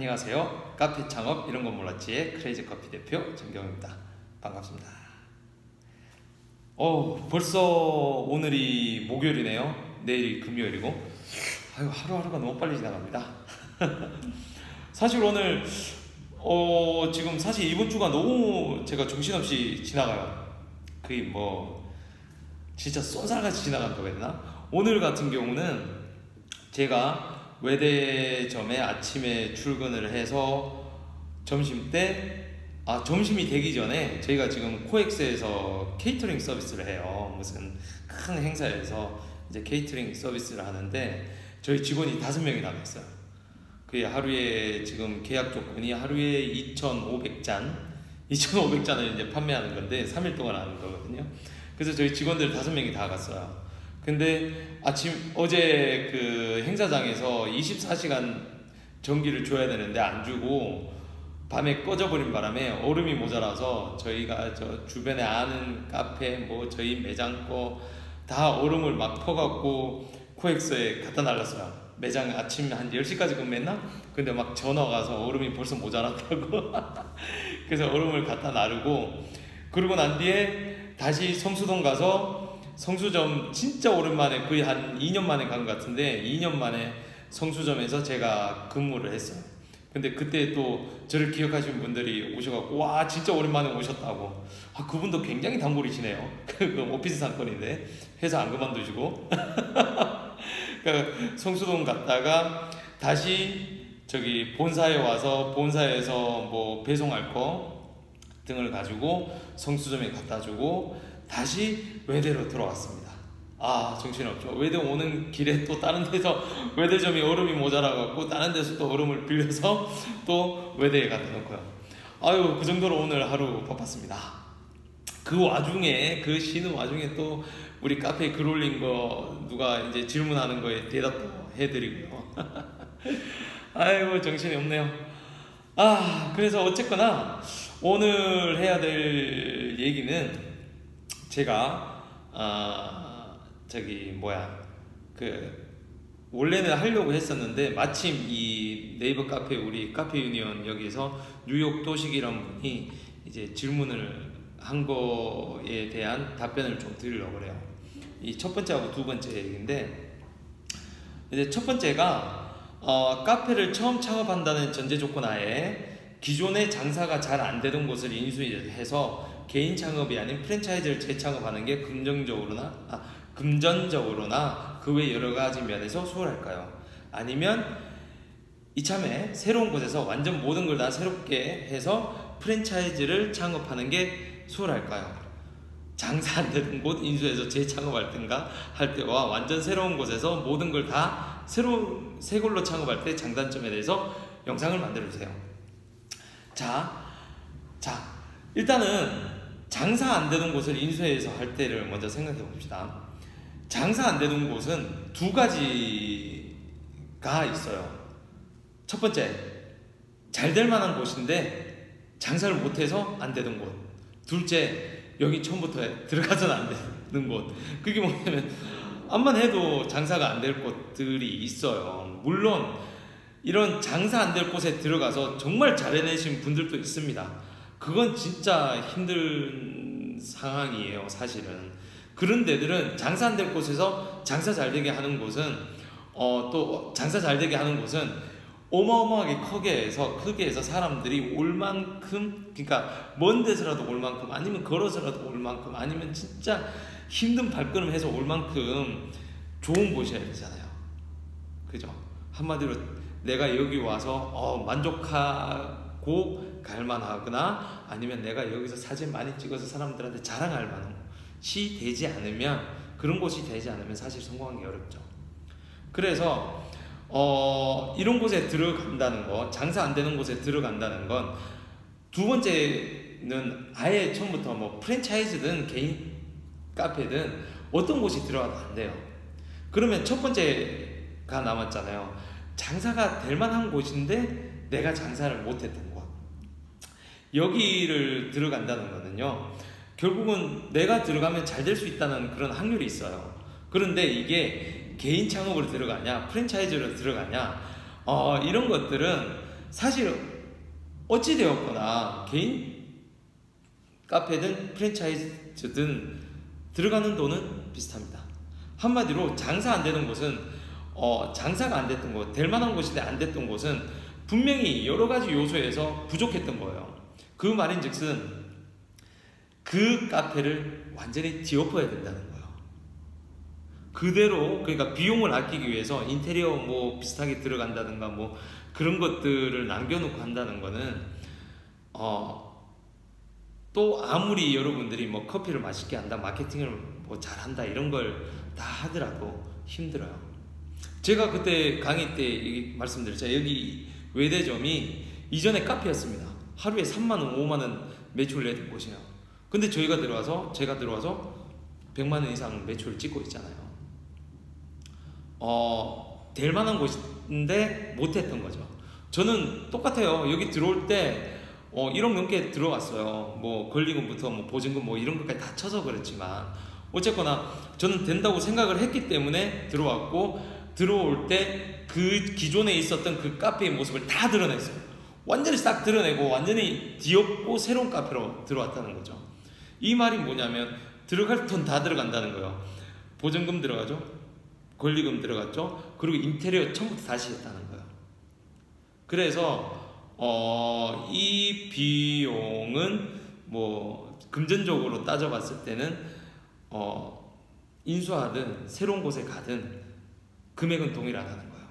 안녕하세요. 카페 창업 이런 건 몰랐지의 크레이지 커피 대표 정경입니다. 반갑습니다. 벌써 오늘이 목요일이네요. 내일이 금요일이고 아유, 하루하루가 너무 빨리 지나갑니다. 사실 오늘 지금 사실 이번 주가 너무 제가 정신없이 지나가요. 거의 진짜 쏜살같이 지나간다고 해야 되나? 오늘 같은 경우는 제가 외대점에 아침에 출근을 해서 점심이 되기 전에 저희가 지금 코엑스에서 케이터링 서비스를 해요. 무슨 큰 행사에서 이제 케이터링 서비스를 하는데 저희 직원이 5명이 나갔어요. 그게 하루에 지금 계약 조건이 하루에 2,500잔을 이제 판매하는 건데 3일 동안 하는 거거든요. 그래서 저희 직원들 5명이 다 갔어요. 근데 어제 그 행사장에서 24시간 전기를 줘야 되는데 안 주고 밤에 꺼져버린 바람에 얼음이 모자라서 저희가 저 주변에 아는 카페 저희 매장 거 다 얼음을 막 퍼갖고 코엑스에 갖다 날랐어요. 매장 아침 한 10시까지 근무했나? 근데 막 전화 가서 얼음이 벌써 모자랐다고 그래서 얼음을 갖다 나르고 그러고 난 뒤에 다시 성수동 가서 성수점 진짜 오랜만에 거의 한 2년 만에 간 것 같은데 2년 만에 성수점에서 제가 근무를 했어요. 근데 그때 또 저를 기억하시는 분들이 오셔갖고 와 진짜 오랜만에 오셨다고. 그분도 굉장히 단골이시네요. 그 오피스 상권인데 회사 안 그만두시고 그러니까 성수동 갔다가 다시 저기 본사에 와서 본사에서 배송할 거 등을 가지고 성수점에 갖다 주고 다시 외대로 들어왔습니다. 정신없죠. 외대 오는 길에 또 다른 데서 외대점이 얼음이 모자라갖고 다른 데서 또 얼음을 빌려서 또 외대에 갖다 놓고요. 그 정도로 오늘 하루 바빴습니다. 그 와중에 그 쉬는 와중에 또 우리 카페에 글 올린 거 누가 이제 질문하는 거에 대답도 해드리고요. 아이고 정신이 없네요. 그래서 어쨌거나 오늘 해야 될 얘기는 제가 원래는 하려고 했었는데 마침 이 네이버 카페 우리 카페 유니언 여기서 뉴욕 도식이란 분이 이제 질문을 한 거에 대한 답변을 좀 드리려고 그래요. 이 첫 번째하고 두 번째 얘기인데 이제 첫 번째가 카페를 처음 창업한다는 전제 조건 하에 기존의 장사가 잘 안 되던 곳을 인수해서 개인 창업이 아닌 프랜차이즈를 재창업하는 게 금전적으로나 그 외 여러 가지 면에서 수월할까요? 아니면 이참에 새로운 곳에서 완전 모든 걸 다 새롭게 해서 프랜차이즈를 창업하는 게 수월할까요? 장사 안 되는 곳 인수해서 재창업할 때와 완전 새로운 곳에서 모든 걸 다 새 걸로 창업할 때 장단점에 대해서 영상을 만들어주세요. 자, 일단은 장사 안 되는 곳을 인수해서 할 때를 먼저 생각해 봅시다. 장사 안 되는 곳은 두 가지가 있어요. 첫 번째, 잘 될 만한 곳인데 장사를 못해서 안 되는 곳. 둘째, 여기 처음부터 들어가서는 안 되는 곳. 그게 뭐냐면 암만 해도 장사가 안 될 곳들이 있어요. 물론 이런 장사 안 될 곳에 들어가서 정말 잘 해내신 분들도 있습니다. 그건 진짜 힘든 상황이에요, 사실은. 그런 데들은 장사 안 될 곳에서 장사 잘 되게 하는 곳은 또 장사 잘 되게 하는 곳은 어마어마하게 크게 해서 사람들이 올 만큼, 그러니까 먼 데서라도 올 만큼, 아니면 걸어서라도 올 만큼, 아니면 진짜 힘든 발걸음 해서 올 만큼 좋은 곳이어야 되잖아요. 그죠? 한마디로 내가 여기 와서 만족하고 갈만하거나 아니면 내가 여기서 사진 많이 찍어서 사람들한테 자랑할 만한 곳이 되지 않으면, 그런 곳이 되지 않으면 사실 성공하기 어렵죠. 그래서 이런 곳에 들어간다는 거, 장사 안 되는 곳에 들어간다는 건, 두 번째는 아예 처음부터 프랜차이즈든 개인 카페든 어떤 곳이 들어가도 안 돼요. 그러면 첫 번째가 남았잖아요. 장사가 될 만한 곳인데 내가 장사를 못했던 곳. 여기를 들어간다는 거는요, 결국은 내가 들어가면 잘 될 수 있다는 그런 확률이 있어요. 그런데 이게 개인 창업으로 들어가냐 프랜차이즈로 들어가냐 이런 것들은 사실 어찌되었거나 개인 카페든 프랜차이즈든 들어가는 돈은 비슷합니다. 한마디로 장사 안 되는 곳은 장사가 안 됐던 곳, 될 만한 곳인데 안 됐던 곳은 분명히 여러 가지 요소에서 부족했던 거예요. 그 말인즉슨 그 카페를 완전히 뒤엎어야 된다는 거예요. 그대로, 그러니까 비용을 아끼기 위해서 인테리어 뭐 비슷하게 들어간다든가 뭐 그런 것들을 남겨놓고 한다는 거는 또 아무리 여러분들이 뭐 커피를 맛있게 한다, 마케팅을 뭐 잘한다 이런 걸 다 하더라도 힘들어요. 제가 그때 강의 때 말씀드렸죠. 여기 외대점이 이전에 카페였습니다. 하루에 3만원, 5만원 매출 내던 곳이에요. 근데 제가 들어와서 100만원 이상 매출을 찍고 있잖아요. 될 만한 곳인데 못했던 거죠. 저는 똑같아요. 여기 들어올 때 1억 넘게 들어왔어요. 뭐 권리금부터 뭐 보증금 뭐 이런 것까지 다 쳐서 그렇지만 어쨌거나 저는 된다고 생각을 했기 때문에 들어왔고, 들어올 때 그 기존에 있었던 그 카페의 모습을 다 드러냈어요. 완전히 싹 드러내고 완전히 뒤엎고 새로운 카페로 들어왔다는 거죠. 이 말이 뭐냐면 들어갈 돈 다 들어간다는 거예요. 보증금 들어가죠, 권리금 들어갔죠, 그리고 인테리어 처음부터 다시 했다는 거예요. 그래서 이 비용은 뭐 금전적으로 따져봤을 때는 인수하든 새로운 곳에 가든 금액은 동일하다는 거예요.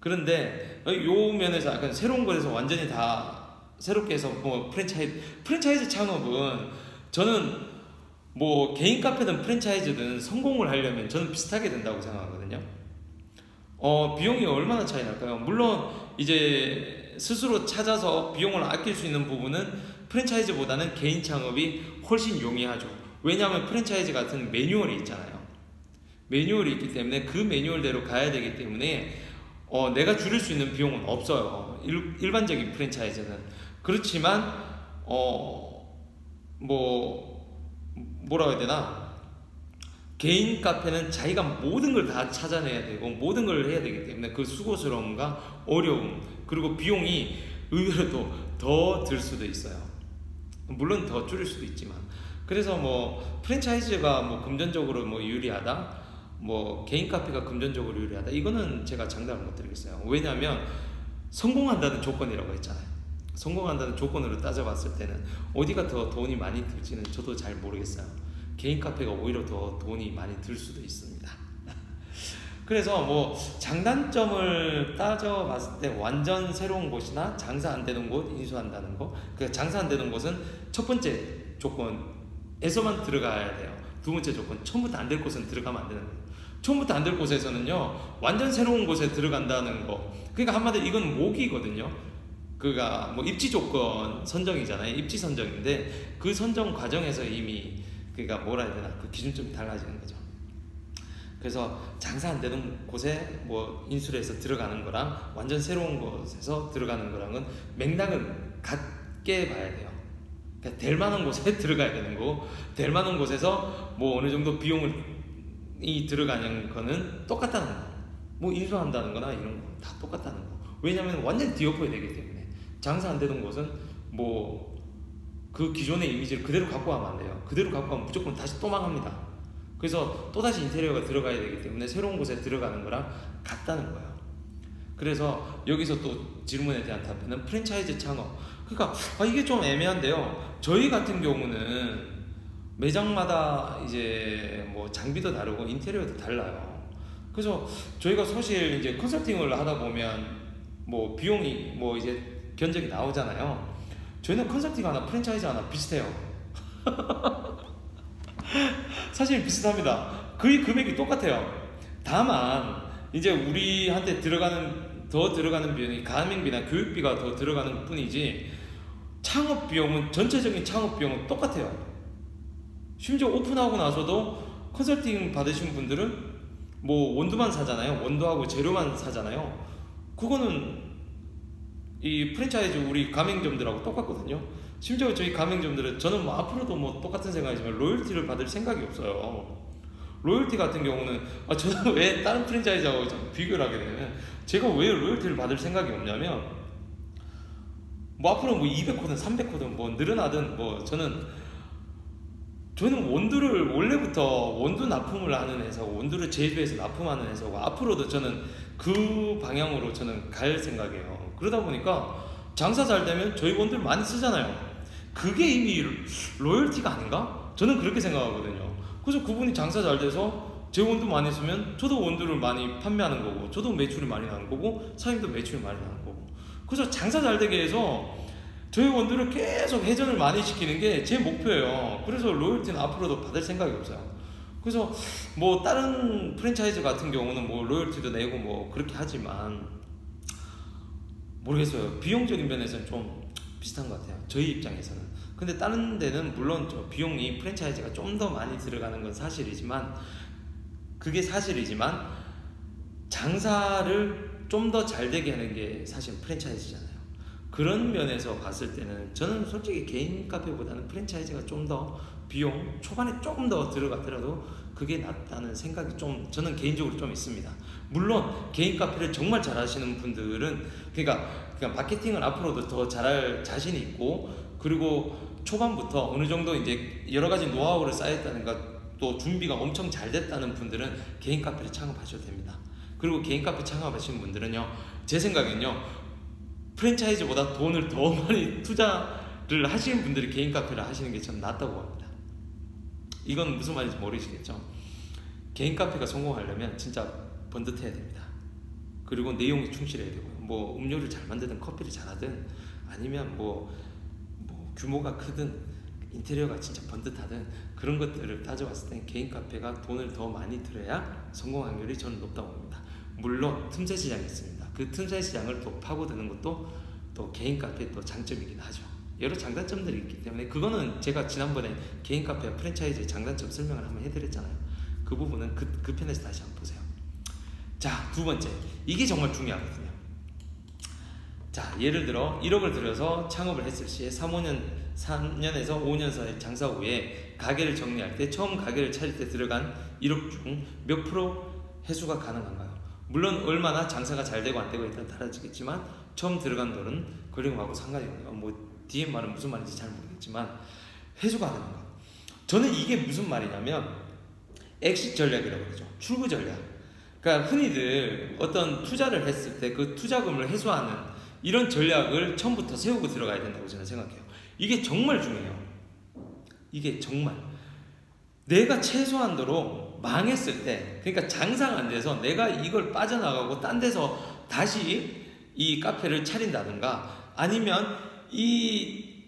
그런데 요 면에서 약간 새로운 곳에서 완전히 다 새롭게 해서 뭐 프랜차이즈 창업은 저는 뭐 개인 카페든 프랜차이즈든 성공을 하려면 저는 비슷하게 된다고 생각하거든요. 비용이 얼마나 차이 날까요? 물론 이제 스스로 찾아서 비용을 아낄 수 있는 부분은 프랜차이즈보다는 개인 창업이 훨씬 용이하죠. 왜냐하면 프랜차이즈 같은 매뉴얼이 있잖아요. 매뉴얼이 있기 때문에 그 매뉴얼대로 가야 되기 때문에 내가 줄일 수 있는 비용은 없어요. 일반적인 프랜차이즈는. 그렇지만 뭐라고 해야 되나, 개인 카페는 자기가 모든 걸 다 찾아내야 되고 모든 걸 해야 되기 때문에 그 수고스러움과 어려움, 그리고 비용이 의외로 더 들 수도 있어요. 물론 더 줄일 수도 있지만. 그래서 뭐 프랜차이즈가 뭐 금전적으로 뭐 유리하다, 뭐 개인 카페가 금전적으로 유리하다, 이거는 제가 장담을 못 드리겠어요. 왜냐하면 성공한다는 조건이라고 했잖아요. 성공한다는 조건으로 따져봤을 때는 어디가 더 돈이 많이 들지는 저도 잘 모르겠어요. 개인 카페가 오히려 더 돈이 많이 들 수도 있습니다. 그래서 뭐 장단점을 따져봤을 때 완전 새로운 곳이나 장사 안 되는 곳 인수한다는 거, 그 장사 안 되는 곳은 첫 번째 조건에서만 들어가야 돼요. 두 번째 조건, 처음부터 안 될 곳은 들어가면 안 되는 거예요. 처음부터 안 될 곳에서는요 완전 새로운 곳에 들어간다는 거, 그러니까 한마디로 이건 모기거든요. 그가 뭐 입지 조건 선정이잖아요. 입지 선정인데 그 선정 과정에서 이미 그가 뭐라 해야 되나, 그 기준점이 달라지는 거죠. 그래서 장사 안 되는 곳에 뭐 인수를 해서 들어가는 거랑 완전 새로운 곳에서 들어가는 거랑은 맥락은 같게 봐야 돼요. 그러니까 될 만한 곳에 들어가야 되는 거고, 될 만한 곳에서 뭐 어느 정도 비용이 들어가는 거는 똑같다는 거. 뭐 인수한다는 거나 이런 거 다 똑같다는 거. 왜냐면 완전 뒤엎어야 되기 때문에. 장사 안 되는 곳은 뭐 그 기존의 이미지를 그대로 갖고 가면 안 돼요. 그대로 갖고 가면 무조건 다시 또 망합니다. 그래서 또다시 인테리어가 들어가야 되기 때문에 새로운 곳에 들어가는 거랑 같다는 거예요. 그래서 여기서 또 질문에 대한 답변은 프랜차이즈 창업. 그러니까 이게 좀 애매한데요. 저희 같은 경우는 매장마다 이제 뭐 장비도 다르고 인테리어도 달라요. 그래서 저희가 사실 이제 컨설팅을 하다 보면 뭐 비용이 뭐 이제 견적이 나오잖아요. 저희는 컨설팅 하나 프랜차이즈 하나 비슷해요. 사실 비슷합니다. 거의 금액이 똑같아요. 다만 이제 우리한테 더 들어가는 비용이 가맹비나 교육비가 더 들어가는 뿐이지 창업 비용은, 전체적인 창업 비용은 똑같아요. 심지어 오픈하고 나서도 컨설팅 받으신 분들은 뭐 원두만 사잖아요. 원두하고 재료만 사잖아요. 그거는 이 프랜차이즈 우리 가맹점들하고 똑같거든요. 심지어 저희 가맹점들은, 저는 뭐 앞으로도 뭐 똑같은 생각이지만 로열티를 받을 생각이 없어요. 로열티 같은 경우는 저는 왜 다른 프랜차이즈하고 좀 비교를 하게 되냐면, 제가 왜 로열티를 받을 생각이 없냐면 뭐 앞으로 뭐 200호든 300호든 뭐 늘어나든 뭐 저는 원두를 원래부터 원두 납품을 하는 회사고 원두를 제조해서 납품하는 회사고 앞으로도 저는 그 방향으로 저는 갈 생각이에요. 그러다 보니까 장사 잘 되면 저희 원두를 많이 쓰잖아요. 그게 이미 로열티가 아닌가? 저는 그렇게 생각하거든요. 그래서 그분이 장사 잘 돼서 제 원두 많이 쓰면 저도 원두를 많이 판매하는 거고 저도 매출이 많이 나는 거고 사장님도 매출이 많이 나는 거고 그래서 장사 잘 되게 해서 저희 원두를 계속 회전을 많이 시키는 게 제 목표예요. 그래서 로열티는 앞으로도 받을 생각이 없어요. 그래서 뭐 다른 프랜차이즈 같은 경우는 뭐 로열티도 내고 뭐 그렇게 하지만 모르겠어요. 비용적인 면에서는 좀 비슷한 것 같아요. 저희 입장에서는. 근데 다른 데는 물론 저 비용이 프랜차이즈가 좀 더 많이 들어가는 건 사실이지만 그게 사실이지만 장사를 좀 더 잘 되게 하는 게 사실 프랜차이즈잖아요. 그런 면에서 봤을 때는 저는 솔직히 개인 카페보다는 프랜차이즈가 좀 더 비용 초반에 조금 더 들어가더라도 그게 낫다는 생각이 좀 저는 개인적으로 좀 있습니다. 물론 개인 카페를 정말 잘 하시는 분들은 그러니까 마케팅을 앞으로도 더 잘할 자신이 있고 그리고 초반부터 어느 정도 이제 여러 가지 노하우를 쌓였다는가 또 준비가 엄청 잘 됐다는 분들은 개인 카페를 창업하셔도 됩니다. 그리고 개인 카페 창업하시는 분들은요, 제 생각엔요, 프랜차이즈보다 돈을 더 많이 투자를 하시는 분들이 개인 카페를 하시는 게 저는 낫다고 봅니다. 이건 무슨 말인지 모르시겠죠? 개인 카페가 성공하려면 진짜 번듯해야 됩니다. 그리고 내용이 충실해야 되고요. 뭐 음료를 잘 만드든 커피를 잘하든 아니면 뭐 규모가 크든 인테리어가 진짜 번듯하든 그런 것들을 따져봤을 때 개인 카페가 돈을 더 많이 들여야 성공 확률이 저는 높다고 봅니다. 물론 틈새 시장이 있습니다. 그 틈새 시장을 또 파고드는 것도 또 개인 카페의 또 장점이긴 하죠. 여러 장단점들이 있기 때문에 그거는 제가 지난번에 개인 카페와 프랜차이즈의 장단점 설명을 한번 해드렸잖아요. 그 부분은 그 편에서 다시 한번 보세요. 자, 두 번째, 이게 정말 중요하거든요. 자, 예를 들어 1억을 들여서 창업을 했을 시에 3년에서 5년 사이 장사 후에 가게를 정리할 때 처음 가게를 차릴 때 들어간 1억 중 몇 프로 회수가 가능한가요? 물론 얼마나 장사가 잘 되고 안 되고에 따라 달라지겠지만 처음 들어간 돈은 권리금하고 상관이 없네요. 뭐 뒤에 말은 무슨 말인지 잘 모르겠지만 회수가 가능한가? 저는 이게 무슨 말이냐면 엑식 전략이라고 그러죠. 출구 전략. 그러니까 흔히들 어떤 투자를 했을 때 그 투자금을 회수하는 이런 전략을 처음부터 세우고 들어가야 된다고 저는 생각해요. 이게 정말 중요해요. 이게 정말 내가 최소한도로 망했을 때, 그러니까 장사가 안 돼서 내가 이걸 빠져나가고 딴 데서 다시 이 카페를 차린다든가 아니면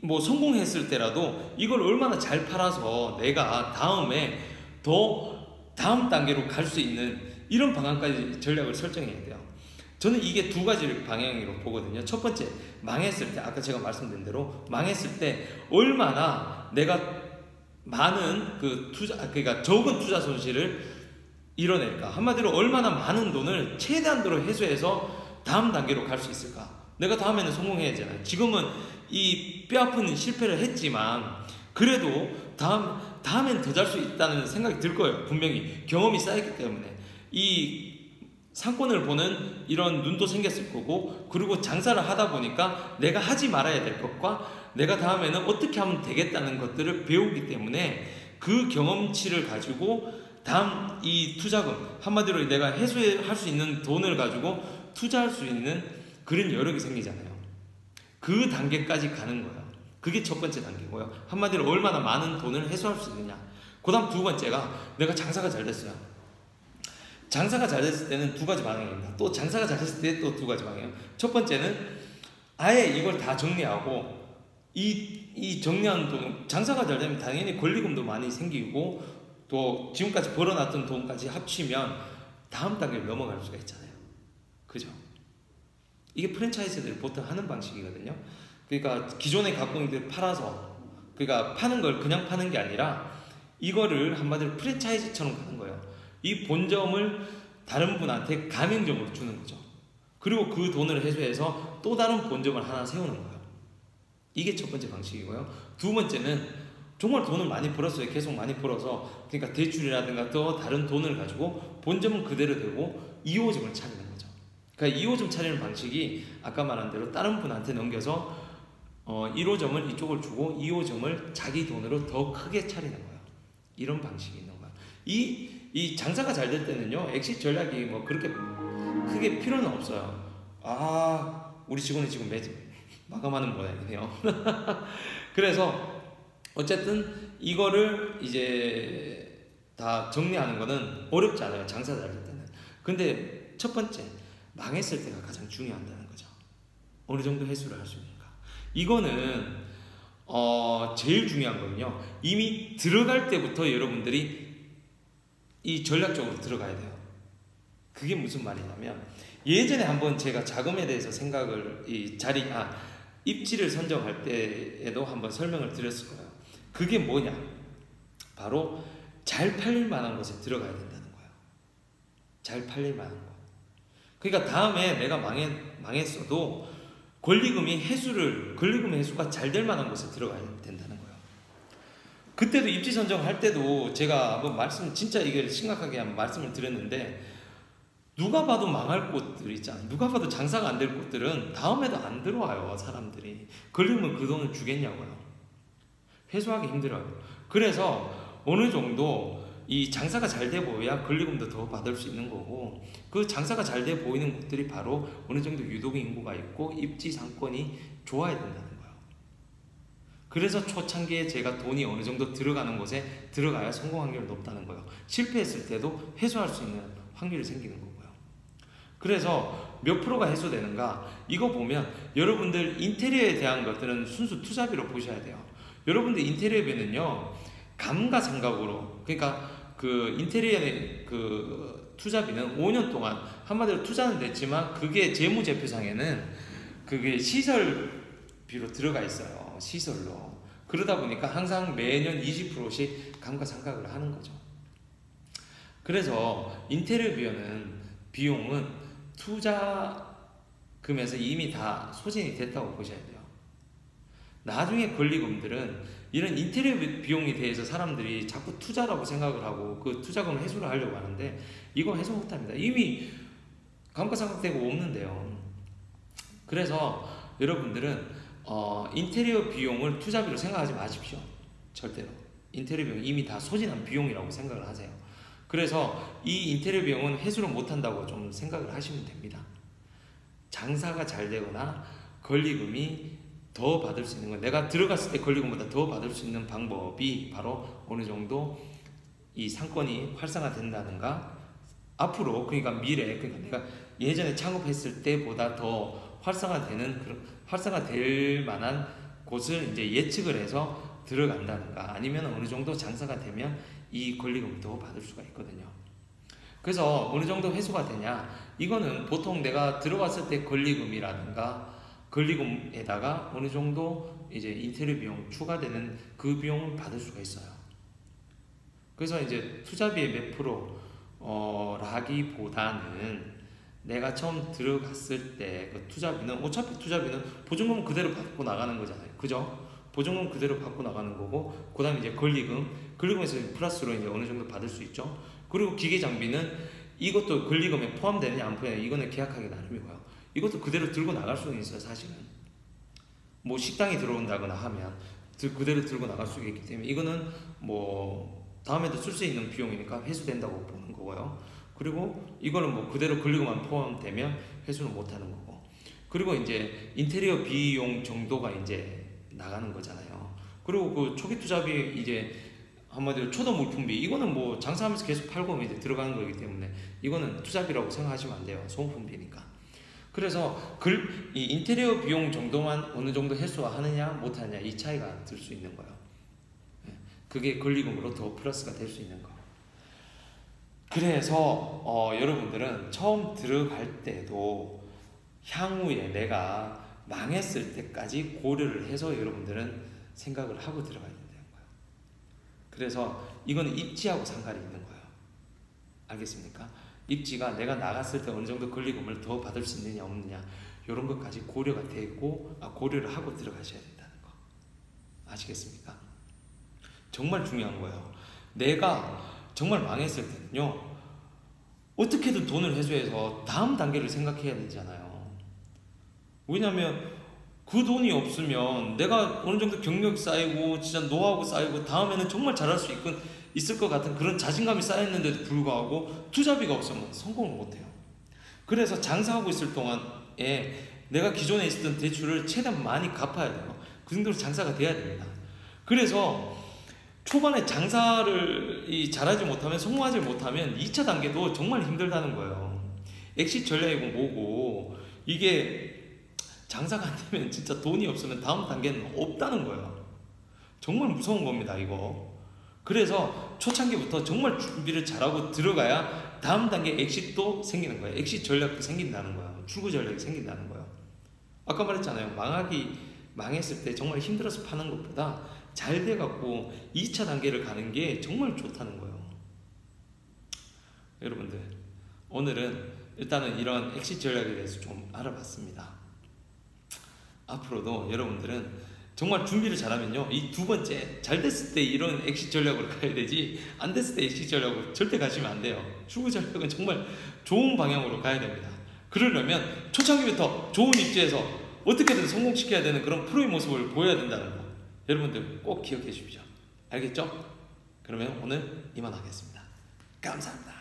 뭐 성공했을 때라도 이걸 얼마나 잘 팔아서 내가 다음에 더 다음 단계로 갈 수 있는 이런 방향까지 전략을 설정해야 돼요. 저는 이게 두 가지 방향으로 보거든요. 첫 번째, 망했을 때, 아까 제가 말씀드린 대로 망했을 때 얼마나 내가 많은 그러니까 적은 투자 손실을 이뤄낼까? 한마디로 얼마나 많은 돈을 최대한도로 회수해서 다음 단계로 갈 수 있을까? 내가 다음에는 성공해야 되잖아요. 지금은 이 뼈아픈 실패를 했지만 그래도 다음엔 더 잘 수 있다는 생각이 들 거예요. 분명히 경험이 쌓였기 때문에 이 상권을 보는 이런 눈도 생겼을 거고 그리고 장사를 하다 보니까 내가 하지 말아야 될 것과 내가 다음에는 어떻게 하면 되겠다는 것들을 배우기 때문에 그 경험치를 가지고 다음 이 투자금 한마디로 내가 회수할 수 있는 돈을 가지고 투자할 수 있는 그런 여력이 생기잖아요. 그 단계까지 가는 거예요. 그게 첫 번째 단계고요. 한마디로 얼마나 많은 돈을 회수할 수 있느냐. 그 다음 두 번째가 내가 장사가 잘 됐어요. 장사가 잘 됐을 때는 두 가지 방향입니다. 또 장사가 잘 됐을 때 또 두 가지 방향. 첫 번째는 아예 이걸 다 정리하고 이 정리한 돈, 장사가 잘 되면 당연히 권리금도 많이 생기고 또 지금까지 벌어놨던 돈까지 합치면 다음 단계로 넘어갈 수가 있잖아요. 그죠? 이게 프랜차이즈들이 보통 하는 방식이거든요. 그러니까 기존에 갖고 있는 데 팔아서 그러니까 파는 걸 그냥 파는 게 아니라 이거를 한마디로 프랜차이즈처럼 가는 거예요. 이 본점을 다른 분한테 가맹점으로 주는 거죠. 그리고 그 돈을 회수해서 또 다른 본점을 하나 세우는 거예요. 이게 첫 번째 방식이고요. 두 번째는 정말 돈을 많이 벌었어요. 계속 많이 벌어서 그러니까 대출이라든가 또 다른 돈을 가지고 본점은 그대로 되고 2호점을 차리는 거죠. 그러니까 2호점 차리는 방식이 아까 말한 대로 다른 분한테 넘겨서 1호점을 이쪽을 주고 2호점을 자기 돈으로 더 크게 차리는 거예요. 이런 방식이 있는 거예요. 이 장사가 잘 될 때는요, 엑시트 전략이 뭐 그렇게 크게 필요는 없어요. 우리 직원이 지금 마감하는 모양이네요. 그래서 어쨌든 이거를 이제 다 정리하는 거는 어렵지 않아요. 장사 잘 될 때는. 근데 첫 번째, 망했을 때가 가장 중요하다는 거죠. 어느 정도 회수를 할 수 있는가. 이거는 제일 중요한 거는요, 이미 들어갈 때부터 여러분들이 이 전략적으로 들어가야 돼요. 그게 무슨 말이냐면, 예전에 한번 제가 자금에 대해서 생각을 입지를 선정할 때에도 한번 설명을 드렸을 거예요. 그게 뭐냐? 바로 잘 팔릴 만한 곳에 들어가야 된다는 거예요. 잘 팔릴 만한 곳. 그러니까 다음에 내가 망했어도 권리금 회수가 잘 될 만한 곳에 들어가야 된다는 거예요. 그때도 입지 선정할 때도 제가 한번 진짜 이게 심각하게 한번 말씀을 드렸는데, 누가 봐도 망할 곳들 있잖아요. 누가 봐도 장사가 안 될 곳들은 다음에도 안 들어와요, 사람들이. 권리금은 그 돈을 주겠냐고요. 회수하기 힘들어요. 그래서 어느 정도 이 장사가 잘 돼 보여야 권리금도 더 받을 수 있는 거고, 그 장사가 잘 돼 보이는 곳들이 바로 어느 정도 유독 인구가 있고 입지 상권이 좋아야 된다는 거예요. 그래서 초창기에 제가 돈이 어느 정도 들어가는 곳에 들어가야 성공 확률이 높다는 거예요. 실패했을 때도 회수할 수 있는 확률이 생기는 거고요. 그래서 몇 프로가 해소되는가? 이거 보면 여러분들 인테리어에 대한 것들은 순수 투자비로 보셔야 돼요. 여러분들 인테리어비는요, 감가상각으로, 그러니까 그 인테리어의 그 투자비는 5년 동안 한마디로 투자는 됐지만 그게 재무제표상에는 그게 시설비로 들어가 있어요. 시설로. 그러다 보니까 항상 매년 20%씩 감가상각을 하는 거죠. 그래서 인테리어 비용은 투자금에서 이미 다 소진이 됐다고 보셔야 돼요. 나중에 권리금들은 이런 인테리어 비용에 대해서 사람들이 자꾸 투자라고 생각을 하고 그 투자금을 회수를 하려고 하는데, 이거 회수 못합니다. 이미 감가상각되고 없는데요. 그래서 여러분들은 인테리어 비용을 투자비로 생각하지 마십시오. 절대로. 인테리어 비용 이미 다 소진한 비용이라고 생각을 하세요. 그래서 이 인테리어 비용은 회수를 못한다고 좀 생각을 하시면 됩니다. 장사가 잘 되거나 권리금이 더 받을 수 있는 건, 내가 들어갔을 때 권리금보다 더 받을 수 있는 방법이 바로 어느 정도 이 상권이 활성화된다든가, 앞으로, 그러니까 미래, 그러니까 내가 예전에 창업했을 때보다 더 활성화될 만한 곳을 이제 예측을 해서 들어간다든가, 아니면 어느 정도 장사가 되면 이 권리금을 더 받을 수가 있거든요. 그래서 어느 정도 회수가 되냐, 이거는 보통 내가 들어갔을 때 권리금이라든가 권리금에다가 어느 정도 이제 인테리어 비용 추가되는 그 비용을 받을 수가 있어요. 그래서 이제 투자비의 몇 프로 라기보다는 내가 처음 들어갔을 때 그 투자비는, 어차피 투자비는 보증금 그대로 받고 나가는 거잖아요. 그죠? 보증금 그대로 받고 나가는 거고, 그 다음에 이제 권리금에서 플러스로 이제 어느 정도 받을 수 있죠. 그리고 기계 장비는 이것도 권리금에 포함되느냐 안 포함되느냐, 이거는 계약하기 나름이고요. 이것도 그대로 들고 나갈 수는 있어요. 사실은 뭐 식당이 들어온다거나 하면 그대로 들고 나갈 수 있기 때문에 이거는 뭐 다음에도 쓸 수 있는 비용이니까 회수된다고 보는 거고요. 그리고 이거는 뭐 그대로 권리금만 포함되면 회수는 못하는 거고, 그리고 이제 인테리어 비용 정도가 이제 나가는 거잖아요. 그리고 그 초기 투자비, 이제 한마디로 초도 물품비, 이거는 뭐 장사하면서 계속 팔고 이제 들어가는 거기 때문에 이거는 투자비라고 생각하시면 안 돼요. 소모품비니까. 그래서 이 인테리어 비용 정도만 어느 정도 해소하느냐 못하느냐, 이 차이가 들 수 있는 거예요. 그게 권리금으로 더 플러스가 될 수 있는 거. 그래서 여러분들은 처음 들어갈 때도 향후에 내가 망했을 때까지 고려를 해서 여러분들은 생각을 하고 들어가야 된다는 거예요. 그래서 이거는 입지하고 상관이 있는 거예요. 알겠습니까? 입지가 내가 나갔을 때 어느 정도 권리금을 더 받을 수 있느냐 없느냐, 이런 것까지 고려가 되고 고려를 하고 들어가셔야 된다는 거. 아시겠습니까? 정말 중요한 거예요. 내가 정말 망했을 때는요, 어떻게든 돈을 회수해서 다음 단계를 생각해야 되잖아요. 왜냐면 그 돈이 없으면 내가 어느 정도 경력이 쌓이고 진짜 노하우가 쌓이고 다음에는 정말 잘할 수 있을 것 같은 그런 자신감이 쌓였는데도 불구하고 투자비가 없으면 성공을 못해요. 그래서 장사하고 있을 동안에 내가 기존에 있었던 대출을 최대한 많이 갚아야 돼요. 그 정도로 장사가 돼야 됩니다. 그래서 초반에 장사를 잘하지 못하면, 성공하지 못하면 2차 단계도 정말 힘들다는 거예요. 엑시트 전략이고 뭐고, 이게 장사가 안 되면 진짜 돈이 없으면 다음 단계는 없다는 거예요. 정말 무서운 겁니다, 이거. 그래서 초창기부터 정말 준비를 잘하고 들어가야 다음 단계 엑시트도 생기는 거예요. 엑시트 전략도 생긴다는 거예요. 출구 전략이 생긴다는 거예요. 아까 말했잖아요. 망했을 때 정말 힘들어서 파는 것보다 잘 돼갖고 2차 단계를 가는 게 정말 좋다는 거예요. 여러분들, 오늘은 일단은 이런 엑시트 전략에 대해서 좀 알아봤습니다. 앞으로도 여러분들은 정말 준비를 잘하면요, 이 두 번째, 잘 됐을 때 이런 엑시트 전략으로 가야 되지, 안 됐을 때 엑시트 전략으로 절대 가시면 안 돼요. 출구 전략은 정말 좋은 방향으로 가야 됩니다. 그러려면 초창기부터 좋은 입지에서 어떻게든 성공시켜야 되는 그런 프로의 모습을 보여야 된다는 거, 여러분들 꼭 기억해 주십시오. 알겠죠? 그러면 오늘 이만 하겠습니다. 감사합니다.